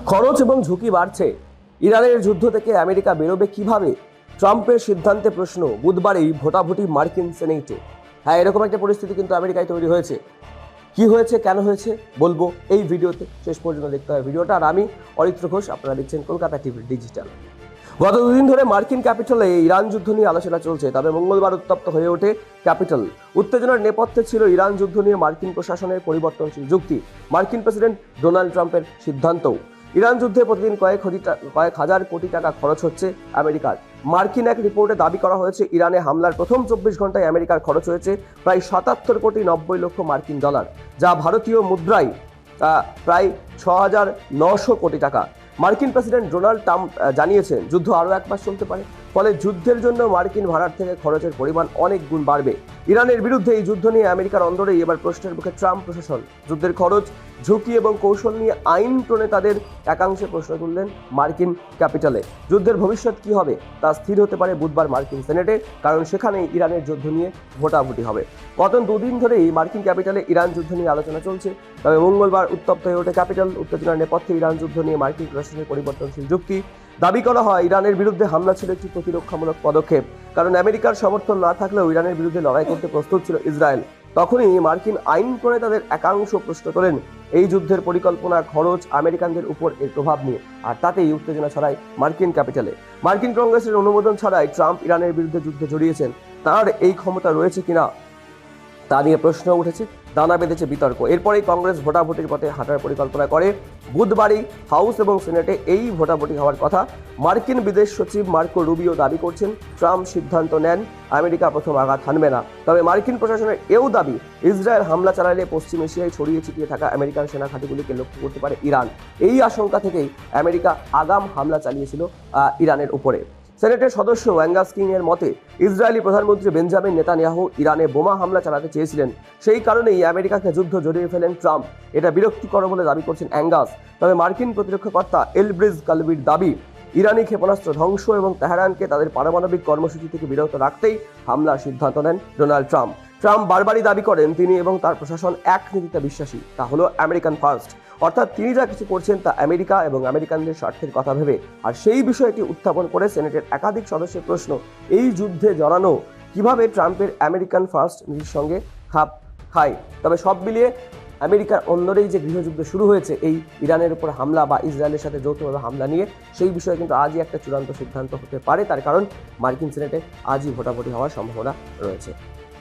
খরচ এবং ঝুঁকি বাড়ছে। ইরানের যুদ্ধ থেকে আমেরিকা বেরোবে কিভাবে? ট্রাম্পের সিদ্ধান্তে প্রশ্ন। বুধবারই ভোটাভুটি মার্কিন সেনেটে। হ্যাঁ, এরকম একটা পরিস্থিতি কিন্তু আমেরিকায় তৈরি হয়েছে। কি হয়েছে, কেন হয়েছে বলবো এই ভিডিওতে, শেষ পর্যন্ত দেখতে হবে ভিডিওটা। আর আমি অরিত্র ঘোষ, আপনারা দেখছেন কলকাতা টিভি ডিজিটাল। গত দুদিন ধরে মার্কিন ক্যাপিটালে ইরান যুদ্ধ নিয়ে আলোচনা চলছে, তবে মঙ্গলবার উত্তপ্ত হয়ে ওঠে ক্যাপিটাল। উত্তেজনার নেপথ্যে ছিল ইরান যুদ্ধ নিয়ে মার্কিন প্রশাসনের পরিবর্তনশীল যুক্তি, মার্কিন প্রেসিডেন্ট ডোনাল্ড ট্রাম্পের সিদ্ধান্তও। ইরান যুদ্ধে প্রতিদিন কয়েক হাজার কোটি টাকা খরচ হচ্ছে আমেরিকার। মার্কিন এক রিপোর্টে দাবি করা হয়েছে, ইরানে হামলার প্রথম 24 ঘন্টায় আমেরিকার খরচ হয়েছে প্রায় 77 কোটি 90 লক্ষ মার্কিন ডলার, যা ভারতীয় মুদ্রায় প্রায় 6,900 কোটি টাকা। মার্কিন প্রেসিডেন্ট ডোনাল্ড ট্রাম্প জানিয়েছেন, যুদ্ধ আরও 1 মাস চলতে পারে, ফলে যুদ্ধের জন্য মার্কিন ভাড়ার থেকে খরচের পরিমাণ অনেক গুণ বাড়বে। ইরানের বিরুদ্ধে এই যুদ্ধ নিয়ে আমেরিকার অন্দরেই এবার প্রশ্নের মুখে ট্রাম্প প্রশাসন। যুদ্ধের খরচ, ঝুঁকি এবং কৌশল নিয়ে আইন প্রণেতাদের একাংশে প্রশ্ন তুললেন মার্কিন ক্যাপিটালে। যুদ্ধের ভবিষ্যৎ কি হবে তা স্থির হতে পারে বুধবার মার্কিন সেনেটে, কারণ সেখানেই ইরানের যুদ্ধ নিয়ে ভোটাভুটি হবে। গত দুদিন ধরেই মার্কিন ক্যাপিটালে ইরান যুদ্ধ নিয়ে আলোচনা চলছে, তবে মঙ্গলবার উত্তপ্ত হয়ে ওঠে ক্যাপিটাল। উত্তেজনার নেপথ্যে ইরান যুদ্ধ নিয়ে মার্কিন প্রশাসনের পরিবর্তনশীল যুক্তি। দাবি করা হয়, ইরানের বিরুদ্ধে হামলা ছিল একটি প্রতিরক্ষামূলক পদক্ষেপ, কারণ আমেরিকার সমর্থন না থাকলেও ইরানের বিরুদ্ধে লড়াই করতে প্রস্তুত ছিল ইসরায়েল। তখনই মার্কিন আইন প্রণেতাদের একাংশ প্রশ্ন তোলেন এই যুদ্ধের পরিকল্পনা, খরচ, আমেরিকানদের উপর এর প্রভাব নিয়ে, আর তাতেই উত্তেজনা ছড়ায় মার্কিন ক্যাপিটালে। মার্কিন কংগ্রেসের অনুমোদন ছাড়াই ট্রাম্প ইরানের বিরুদ্ধে যুদ্ধে জড়িয়েছেন, তার এই ক্ষমতা রয়েছে কিনা তা নিয়ে প্রশ্ন উঠেছে, দানা বেঁধেছে বিতর্ক। এরপরেই কংগ্রেস ভোটাভুটির পথে হাঁটার পরিকল্পনা করে। বুধবারই হাউস এবং সিনেটে এই ভোটাভুটি হওয়ার কথা। মার্কিন বিদেশ সচিব মার্কো রুবিও দাবি করছেন, ট্রাম্প সিদ্ধান্ত নেন আমেরিকা প্রথম আঘাত হানবে না। তবে মার্কিন প্রশাসনের এও দাবি, ইসরায়েল হামলা চালালে পশ্চিম এশিয়ায় ছড়িয়ে ছিটিয়ে থাকা আমেরিকান সেনা ঘাঁটিগুলিকে লক্ষ্য করতে পারে ইরান। এই আশঙ্কা থেকেই আমেরিকা আগাম হামলা চালিয়েছিল ইরানের উপরে। সেনেটের সদস্য অ্যাঙ্গাস কিং এর মতে, ইসরায়েলি প্রধানমন্ত্রী বেঞ্জামিন নেতানিয়াহু ইরানে বোমা হামলা চালাতে চেয়েছিলেন, সেই কারণেই আমেরিকাকে যুদ্ধ জড়িয়ে ফেলেন ট্রাম্প। এটা বিরক্তিকর বলে দাবি করছেন অ্যাঙ্গাস। তবে মার্কিন প্রতিরক্ষা কর্তা এলব্রিজ কালবির দাবি, ইরানি ক্ষেপণাস্ত্র ধ্বংস এবং তেহরানকে তাদের পারমাণবিক কর্মসূচি থেকে বিরত রাখতেই হামলার সিদ্ধান্ত নেন ডোনাল্ড ট্রাম্প। ট্রাম্প বারবারই দাবি করেন, তিনি এবং তার প্রশাসন এক নীতিতে বিশ্বাসী, তা হলো আমেরিকান ফার্স্ট। অর্থাৎ তিনি যা কিছু করছেন তা আমেরিকা এবং আমেরিকানদের স্বার্থের কথা ভেবে। আর সেই বিষয়টি উত্থাপন করে সেনেটের একাধিক সদস্যের প্রশ্ন, এই যুদ্ধে জড়ানো কিভাবে ট্রাম্পের আমেরিকান ফার্স্ট নীতির সঙ্গে খাপ খায়। তবে সব মিলিয়ে আমেরিকার অন্দরেই যে গৃহযুদ্ধ শুরু হয়েছে এই ইরানের উপর হামলা বা ইসরায়েলের সাথে যৌথভাবে হামলা নিয়ে, সেই বিষয়ে কিন্তু আজই একটা চূড়ান্ত সিদ্ধান্ত হতে পারে, তার কারণ মার্কিন সেনেটে আজই ভোটাভুটি হওয়ার সম্ভাবনা রয়েছে।